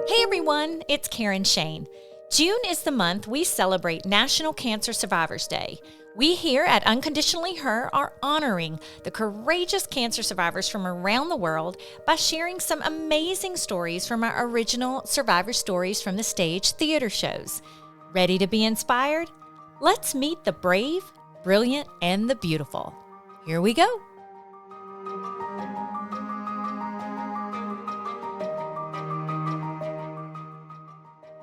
Hey everyone, it's Karen Shane. June is the month we celebrate National Cancer Survivors Day. We here at Unconditionally Her are honoring the courageous cancer survivors from around the world by sharing some amazing stories from our original Survivor Stories from the Stage theater shows. Ready to be inspired? Let's meet the brave, brilliant, and the beautiful. Here we go.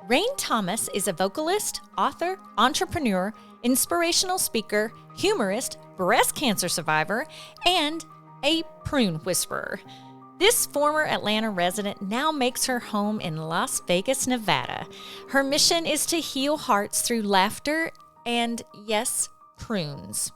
Rhayne Thomas is a vocalist, author, entrepreneur, inspirational speaker, humorist, breast cancer survivor, and a prune whisperer. This former Atlanta resident now makes her home in Las Vegas, Nevada. Her mission is to heal hearts through laughter and, yes, prunes.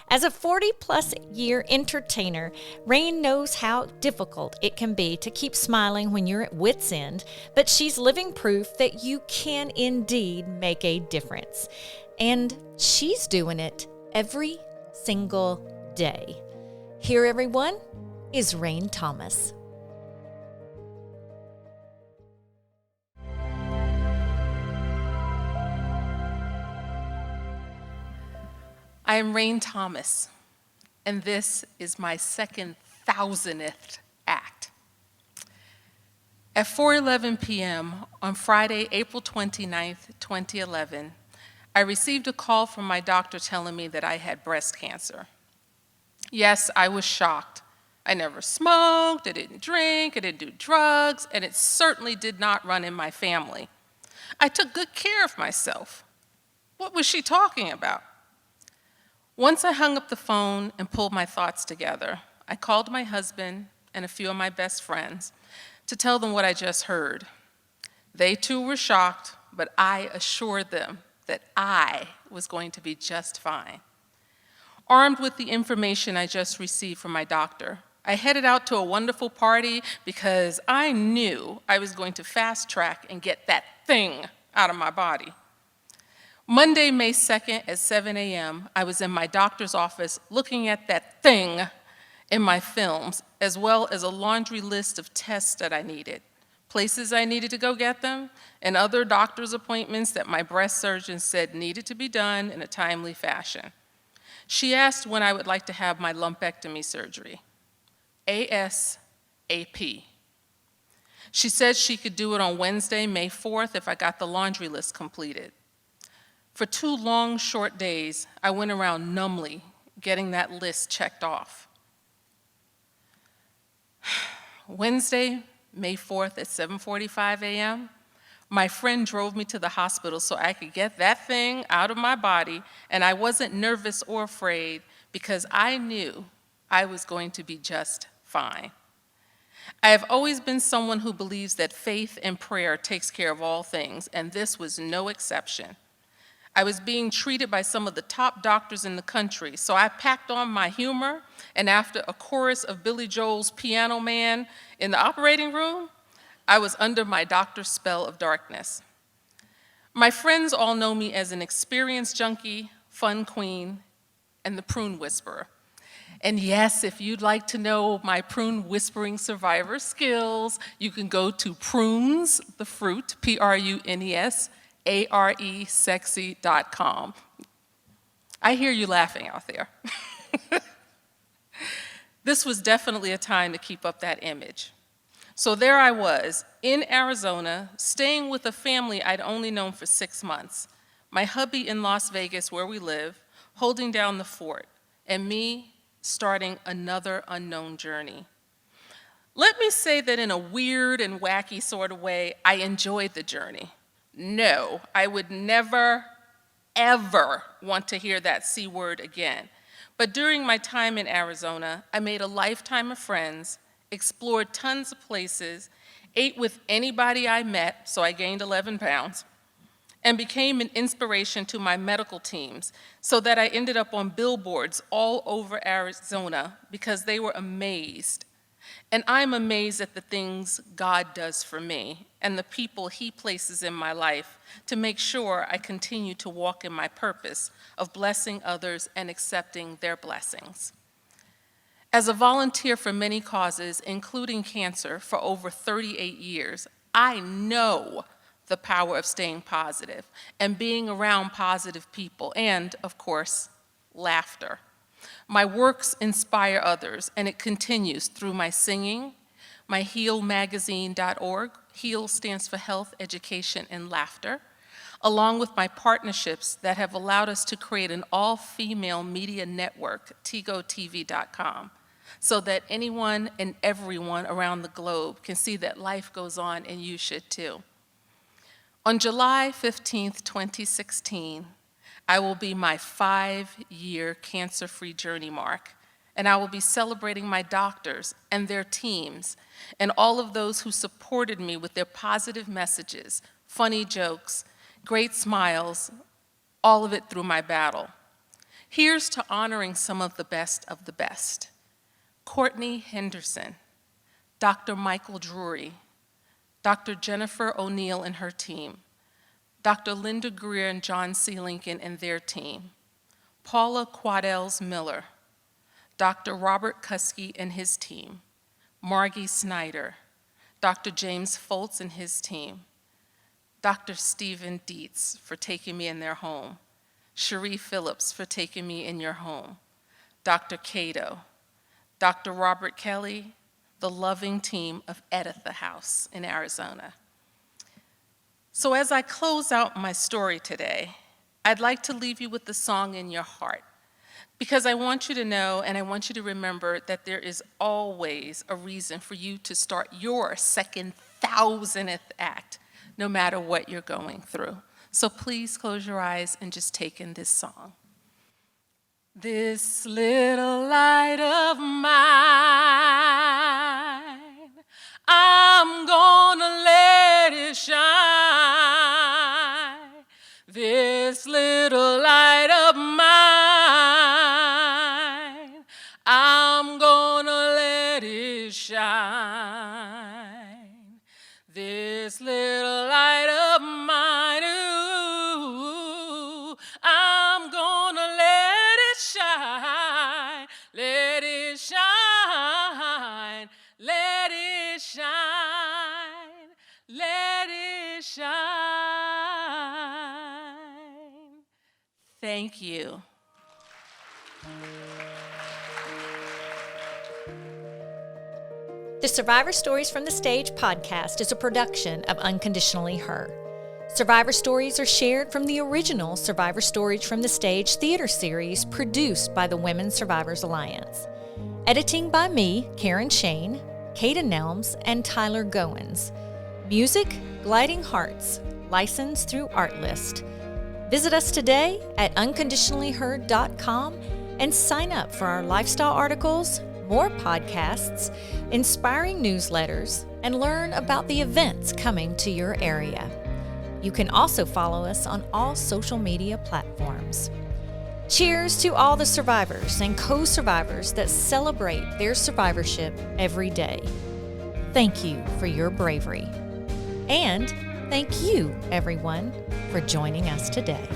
As a 40-plus year entertainer, Rhayne knows how difficult it can be to keep smiling when you're at wit's end, but she's living proof that you can indeed make a difference. And she's doing it every single day. Here, everyone, is Rhayne Thomas. I am Rhayne Thomas, and this is my 2,000th act. At 4:11 p.m. on Friday, April 29th, 2011, I received a call from my doctor telling me that I had breast cancer. Yes, I was shocked. I never smoked, I didn't drink, I didn't do drugs, and it certainly did not run in my family. I took good care of myself. What was she talking about? Once I hung up the phone and pulled my thoughts together, I called my husband and a few of my best friends to tell them what I just heard. They too were shocked, but I assured them that I was going to be just fine. Armed with the information I just received from my doctor, I headed out to a wonderful party because I knew I was going to fast track and get that thing out of my body. Monday, May 2nd at 7 a.m., I was in my doctor's office looking at that thing in my films, as well as a laundry list of tests that I needed, places I needed to go get them, and other doctor's appointments that my breast surgeon said needed to be done in a timely fashion. She asked when I would like to have my lumpectomy surgery, ASAP. She said she could do it on Wednesday, May 4th, if I got the laundry list completed. For 2 long, short days, I went around numbly getting that list checked off. Wednesday, May 4th at 7:45 a.m., my friend drove me to the hospital so I could get that thing out of my body, and I wasn't nervous or afraid because I knew I was going to be just fine. I have always been someone who believes that faith and prayer takes care of all things, and this was no exception. I was being treated by some of the top doctors in the country, so I packed on my humor, and after a chorus of Billy Joel's Piano Man in the operating room, I was under my doctor's spell of darkness. My friends all know me as an experienced junkie, fun queen, and the prune whisperer. And yes, if you'd like to know my prune whispering survivor skills, you can go to prunes, the fruit, Prunes, aresexy.com. I hear you laughing out there. This was definitely a time to keep up that image. So there I was, in Arizona, staying with a family I'd only known for 6 months, my hubby in Las Vegas where we live, holding down the fort, and me starting another unknown journey. Let me say that in a weird and wacky sort of way, I enjoyed the journey. No, I would never, ever want to hear that C word again. But during my time in Arizona, I made a lifetime of friends, explored tons of places, ate with anybody I met, so I gained 11 pounds, and became an inspiration to my medical teams so that I ended up on billboards all over Arizona because they were amazed. And I'm amazed at the things God does for me and the people He places in my life to make sure I continue to walk in my purpose of blessing others and accepting their blessings. As a volunteer for many causes, including cancer, for over 38 years, I know the power of staying positive and being around positive people and, of course, laughter. My works inspire others, and it continues through my singing, my healmagazine.org, HEAL stands for Health, Education, and Laughter, along with my partnerships that have allowed us to create an all-female media network, TigoTV.com, so that anyone and everyone around the globe can see that life goes on and you should too. On July 15th, 2016, I will be my 5-year cancer-free journey mark, and I will be celebrating my doctors and their teams and all of those who supported me with their positive messages, funny jokes, great smiles, all of it through my battle. Here's to honoring some of the best of the best. Courtney Henderson, Dr. Michael Drury, Dr. Jennifer O'Neill and her team, Dr. Linda Greer and John C. Lincoln and their team, Paula Quaddels Miller, Dr. Robert Kuski and his team, Margie Snyder, Dr. James Foltz and his team, Dr. Stephen Dietz for taking me in their home, Cherie Phillips for taking me in your home, Dr. Cato, Dr. Robert Kelly, the loving team of Editha House in Arizona. So as I close out my story today, I'd like to leave you with the song in your heart, because I want you to know and I want you to remember that there is always a reason for you to start your second 1,000th act, no matter what you're going through. So please close your eyes and just take in this song. This little light of mine, I'm gonna let it shine. This little light of mine, I'm gonna let it shine. This little light of mine, ooh, I'm gonna let it shine, let it shine, let it shine, let it shine. Thank you. The Survivor Stories from the Stage podcast is a production of Unconditionally Her. Survivor Stories are shared from the original Survivor Stories from the Stage theater series produced by the Women Survivors Alliance. Editing by me, Karen Shane, Kaden Nelms, and Tyler Goins. Music, Gliding Hearts, licensed through Artlist. Visit us today at unconditionallyher.com and sign up for our lifestyle articles, more podcasts, inspiring newsletters, and learn about the events coming to your area. You can also follow us on all social media platforms. Cheers to all the survivors and co-survivors that celebrate their survivorship every day. Thank you for your bravery. And thank you, everyone, for joining us today.